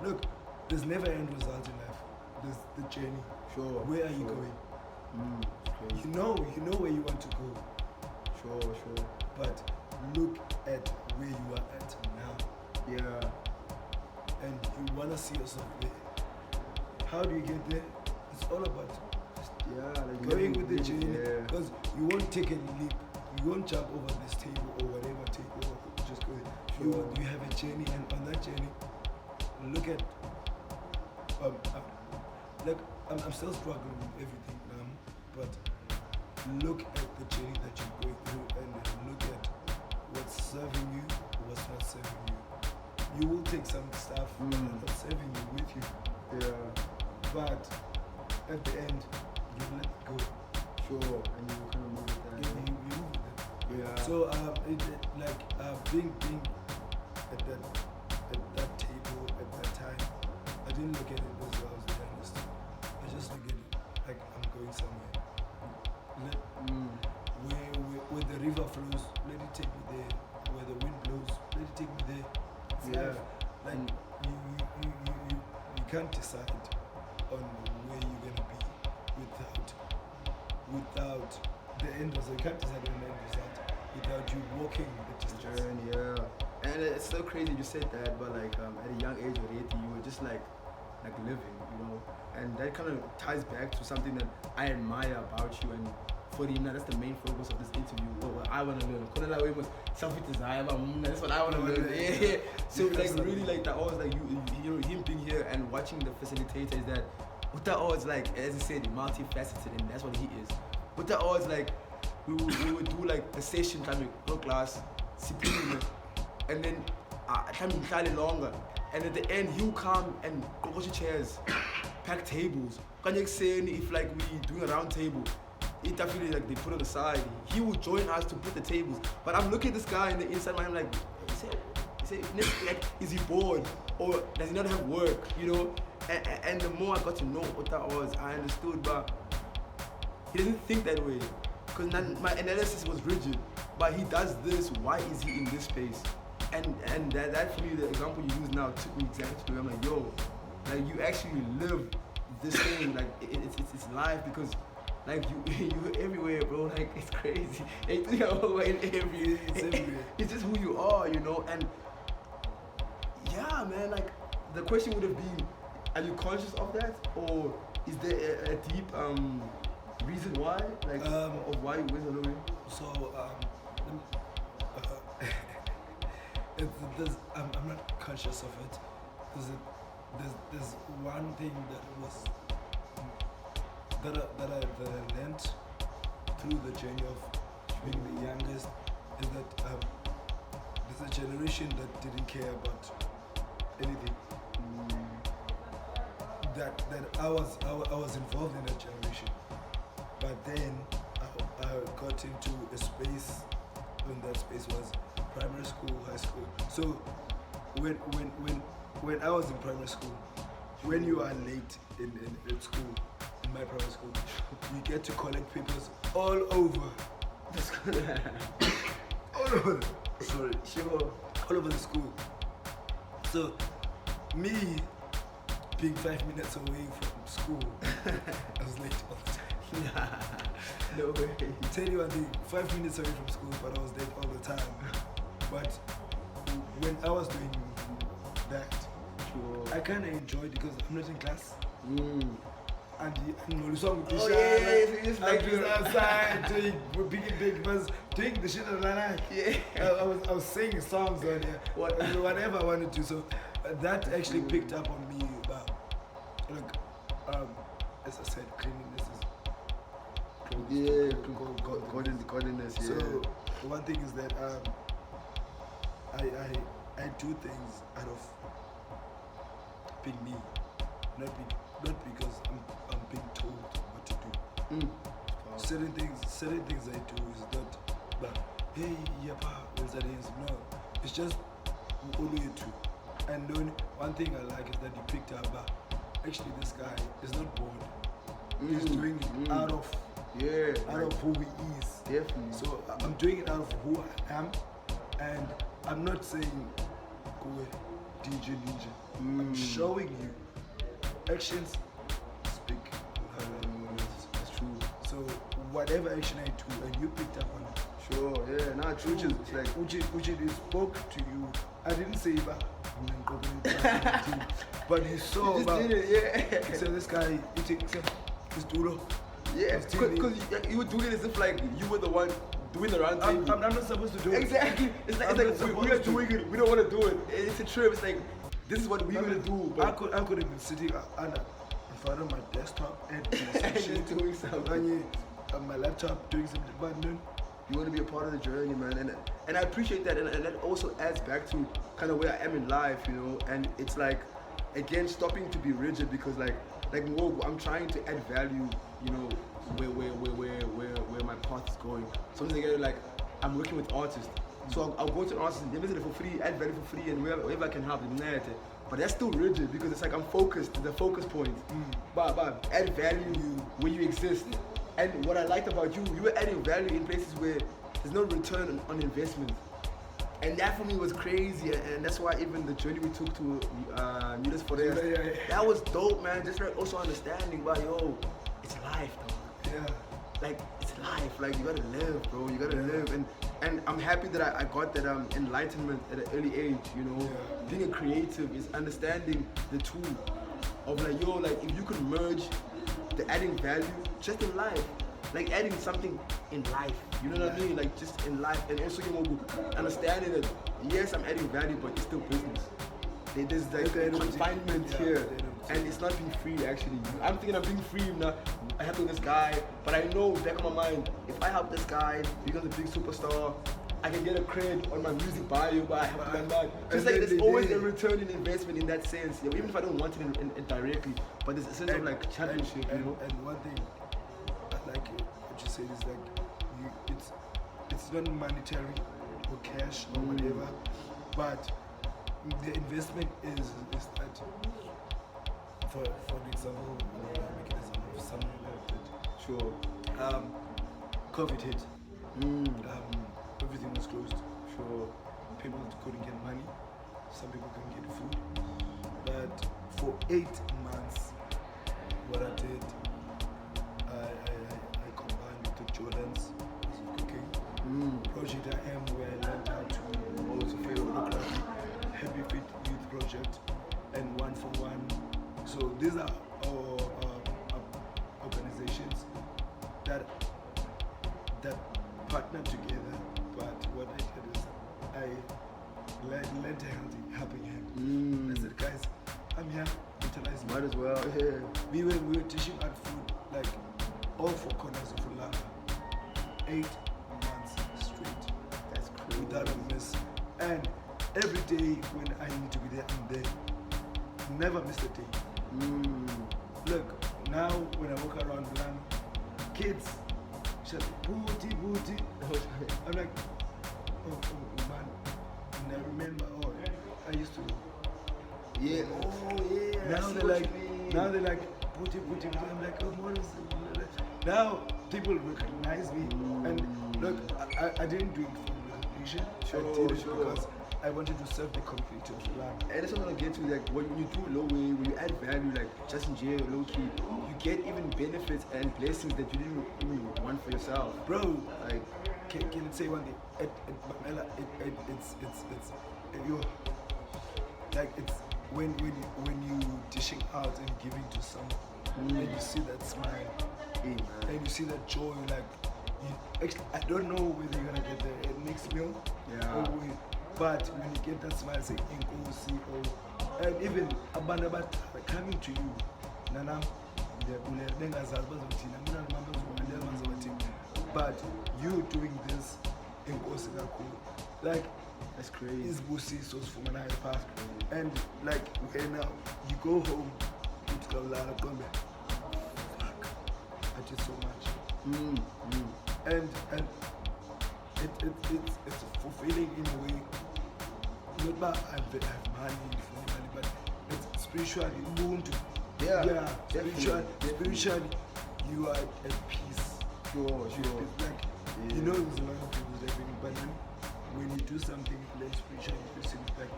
look, there's never end result in life. There's the journey. Sure. Where are you going? You know where you want to go. Sure. But look at where you are at now. Yeah. And you wanna see yourself there. How do you get there? It's all about just like going with the journey. Yeah. Because you won't take a leap. You won't jump over this table or whatever table. Just go. Sure. You have a journey, and on that journey, look at. I'm still struggling with everything, but look at the journey that you're going through, and look at what's serving you, what's not serving you. You will take some stuff that's not serving you with you. Yeah. But at the end, you let it go. Sure. And you kind of move with that. You move with it. Yeah. So being at that table at that time, I didn't look at it as I was the youngest. I just look at it like I'm going somewhere. Where the river flows, let it take me there. Where the wind blows, let it take me there. It's life. Like you can't decide on where you're gonna be without the end result. You can't decide on the end result without you walking the distance. Journey, yeah. And it's so crazy you said that, but like at a young age already, you were just like living, you know. And that kind of ties back to something that I admire about you. And for Rina, that's the main focus of this interview. What I want to learn. Self-desire, that's what I want to learn. Yeah. So like really like that always like you know him being here and watching the facilitator is that what that always like, as I said, multifaceted, and that's what he is. What that always like we would do like a session time no class, and then time slightly longer. And at the end he'll come and go to chairs, pack tables. Saying if like we doing a round table, it definitely like they put it aside. He will join us to put the tables. But I'm looking at this guy in the inside mind, I'm like, is he bored or does he not have work? You know? And the more I got to know what that was, I understood, but he doesn't think that way. Because my analysis was rigid. But he does this. Why is he in this space? And that for me, the example you use now took me exactly to where I'm like, yo, like you actually live this thing, like it's life, because like you're everywhere, bro. Like it's crazy. It's everywhere. It's just who you are, you know. And yeah, man. Like the question would have been, are you conscious of that, or is there a deep reason why, like of why you went away? So I'm not conscious of it. There's one thing that I learned through the journey of being the youngest is that there's a generation that didn't care about anything. That I was involved in that generation, but then I got into a space when that space was primary school, high school. So when I was in primary school, when you are late in school, in my primary school, you get to collect papers all over. All over. Sorry. Sure. All over the school. So me being 5 minutes away from school, I was late all the time. No way. Tell you one thing, 5 minutes away from school, but I was late all the time. But when I was doing that, sure, I kind of enjoyed because I'm not in class. And so you just like outside doing big was doing the shit that I like. Yeah. I was singing songs on here, whatever I wanted to. So that actually picked up on me about as I said, cleanliness is godliness. Yeah. So one thing is that I do things out of being me, not because I'm being told what to do. Certain things I do is not, but hey, yapa, no, it's just Olwethu. And then one thing I like is that you picked up, but actually this guy is not bored. He's doing it out of who he is. Definitely. So I'm doing it out of who I am, and I'm not saying go away. DJ Ninja. I'm showing you. Actions speak. That's true. So whatever action I do and you picked up on it. Sure, yeah, nah, true. It's like Uchi spoke to you. I didn't say but you saw you just did it, yeah. He said this guy, he's duro. Yeah, because you were doing it as if like you were the one doing the round thing. I'm not supposed to do it. Exactly. It's like we are doing it. We don't want to do it. It's a trip. It's like this is what we're gonna do. But I could have been sitting in front of my desktop and doing something. On my laptop doing something, but no. You want to be a part of the journey, man, and I appreciate that, and that also adds back to kind of where I am in life, you know. And it's like, again, stopping to be rigid because like more, I'm trying to add value, you know, where my path is going. Something like I'm working with artists, so I'll go to an artist and they visit it for free, add value for free, and wherever I can help them. But that's still rigid because it's like I'm focused, the focus point. But add value where you exist. And what I liked about you were adding value in places where there's no return on investment. And that for me was crazy, and that's why even the journey we took to Mudas for this, that was dope, man. Just like also understanding, but yo, it's life, though. Yeah. Like it's life. Like you gotta live, bro. You gotta live, and I'm happy that I got that enlightenment at an early age. You know, being a creative is understanding the tool of like yo, like if you could merge the adding value just in life, like adding something in life, you know what I mean, like just in life, and also you know understanding that yes I'm adding value but it's still business. There's like confinement here, and it's not being free actually. I'm thinking I'm being free now. I helping this guy, but I know back in my mind if I help this guy becomes a big superstar, I can get a credit on my music bio, but I have to learn that. Just like there's always a return in investment in that sense, you know, even if I don't want it in directly, but there's a sense of like championship, you know. And one thing I like what you said is like it's not monetary or cash or whatever, but the investment is that for example, make an example of something like that. Sure. COVID hit. Everything was closed. Sure. People couldn't get money. Some people couldn't get food. But for 8 months, what I did, I combined with the Jordans cooking project I am, where I learned how to also choreography, Happy Fit Youth Project, and One for One. So these are our organizations that partner together. But what I did is I lent a helping hand. I said, guys, I'm here, utilize me. Might as well, yeah. We were teaching art food, like all 4 corners of Ulanga. 8 months straight. That's cool. Without a miss. And every day when I need to be there, I'm there. Never miss a day. Look, now when I walk around Ulanga, kids shout, booty, booty. I'm like, oh man. And I remember, I used to. Yeah. Oh yeah. Now they're like, booty, booty, booty. I'm like, oh, what is it? Now people recognize me, and look, I didn't do it for recognition. I did it because I wanted to serve the community of Ulanga. And that's what I'm gonna get to, like when you do low way, when you add value, like just in jail, low key, you get even benefits and blessings that you didn't even want for yourself. Bro, like, can you say one thing? It's when you dishing out and giving to someone, and you see that smile, and you see that joy, like actually, I don't know whether you're gonna get the next meal, but when you get that smile, say Inkosi, and even Abanabat coming to you, Nana, but you doing this Inkosi, like that's crazy. Is Busi source for my past, and like okay, now you go home, it's got a lot of comment. Fuck, I did so much. And it's fulfilling in a way. Not that I have money, but it's spiritually moved. Yeah, spiritually, you are at peace. Sure. It's like you know, there's a lot of people that bring, but when you do something like spiritually, you see it like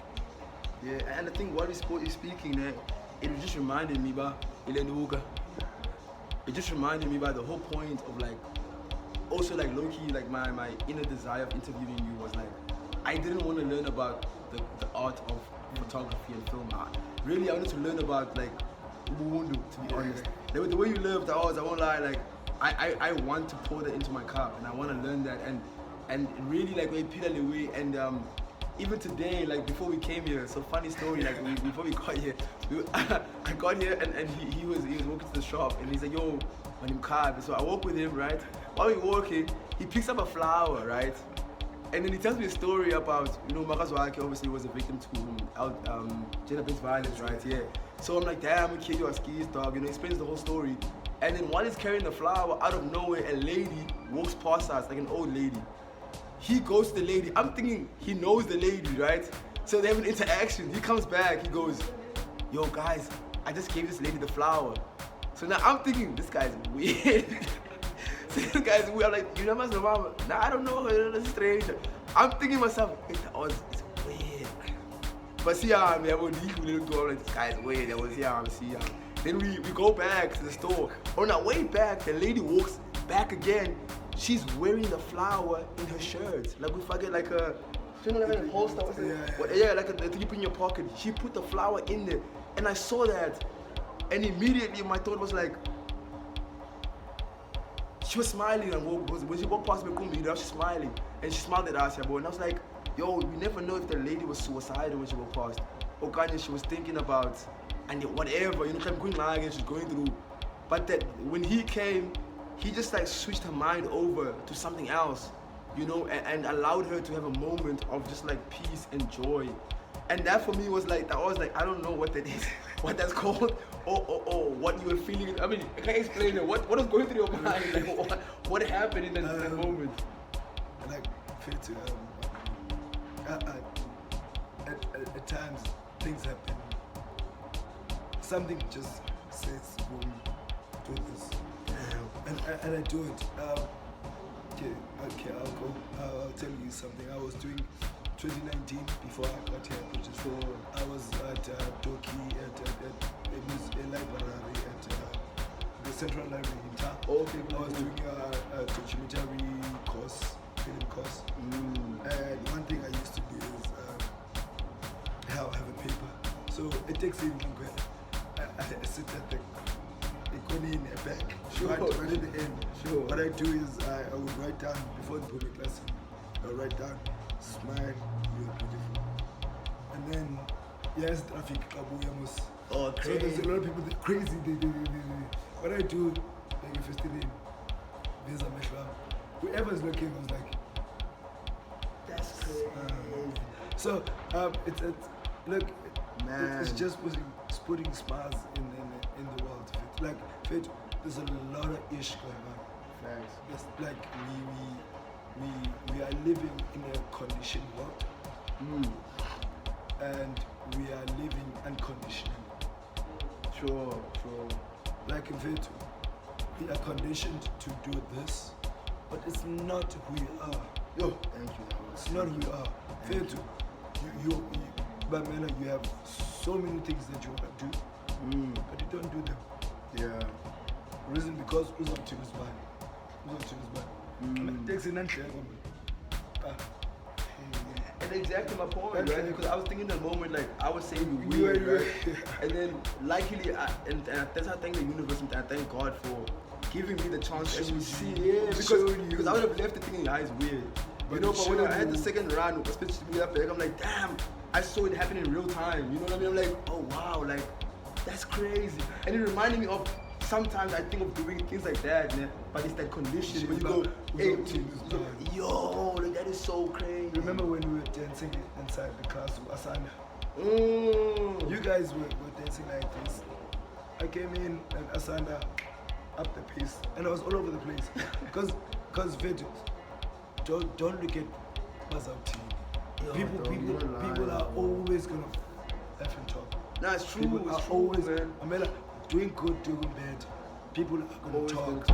Yeah, and I think while you're speaking, it just reminded me about Ilenuga. It just reminded me about the whole point of like, also like low-key, like my inner desire of interviewing you was like, I didn't want to learn about the art of photography and film art. Really, I wanted to learn about like Ubuntu, to be honest. The way you lived, I won't lie, like I want to pour that into my cup, and I want to learn that, and really like we pedal away, and even today, like before we came here, so funny story, like before we got here, I got here and he was walking to the shop, and he's like, yo, when him carve. So I walk with him, right? While we're walking, he picks up a flower, right? And then he tells me a story about, you know, Makazwaki obviously was a victim to gender-based violence, right? Yeah. So I'm like, damn, a kid, you're a skis dog, you know, he explains the whole story. And then while he's carrying the flower, out of nowhere, a lady walks past us, like an old lady. He goes to the lady. I'm thinking he knows the lady, right? So they have an interaction. He comes back, he goes, yo guys, I just gave this lady the flower. So now I'm thinking, this guy's weird. So this guy's weird. I'm like, you know my mama? Nah, I don't know her, that's a stranger. I'm thinking myself, it's weird. But see, I'm like, this guy's weird. Then we go back to the store. On our way back, the lady walks back again. She's wearing the flower in her shirt. Like we forget like a, you know, like a holster. Yeah, like a thing you put in your pocket. She put the flower in there, and I saw that, and immediately my thought was like, she was smiling, and when she walked past me, she's smiling, and she smiled at us, and I was like, yo, we never know if the lady was suicidal when she walked past. Or she was thinking about, and whatever, you know, she's going through. But that when he came, he just like switched her mind over to something else, you know, and allowed her to have a moment of just like peace and joy. And that for me was like, I don't know what that is, what that's called, or what you were feeling. I mean, I can't explain it. What was going through your mind? Like, what happened in that moment? Like, at times things happen. Something just says, boom, do this. And I do it. Okay, I'll tell you something. I was doing 2019 before I got here. I was at Doki at a library at the Central Library in town. Okay, I was doing a documentary course, film course. And one thing I used to do is have a paper. So it takes even longer. I sit at the corner in a bag. Right at the end. Sure. What I do is I would write down before the public lesson. I would write down, smile, you're beautiful. And then, yes, traffic, kabuyamos. Oh, crazy. So there's a lot of people that crazy. They. What I do, like if it's still in, these are my fam. Whoever's looking, I was like, that's crazy. So it's look, man, it's just putting smiles in the world. Like, there's a lot of ish going on. Thanks. It's like we are living in a conditioned world, and we are living unconditionally. Sure. Like in fact, we are conditioned to do this, but it's not who we are. Yo, thank you. It's not who we are. You you have so many things that you want to do, but you don't do them. Yeah. Reason because who's up to his body? It takes an entry. And exactly my point, right? Because I was thinking in the moment, like I was saying you weird, right? And then luckily, and that's how I thank the universe and I thank God for giving me the chance to actually see. Yeah, because I would have left the thing, he's weird. You know, but when I had the second round, especially up there, I'm like, damn, I saw it happen in real time. You know what I mean? I'm like, oh wow, like that's crazy. And it reminded me of sometimes I think of doing things like that, man, but it's that condition when you go, hey, yo, like that is so crazy. Remember when we were dancing inside the class with Asana? You guys were dancing like this. I came in and Asana up the pace, and I was all over the place. Because don't look at what's up team. People are always gonna F and talk. Nah, it's true. People are always, man. Doing good, doing bad. People are gonna talk.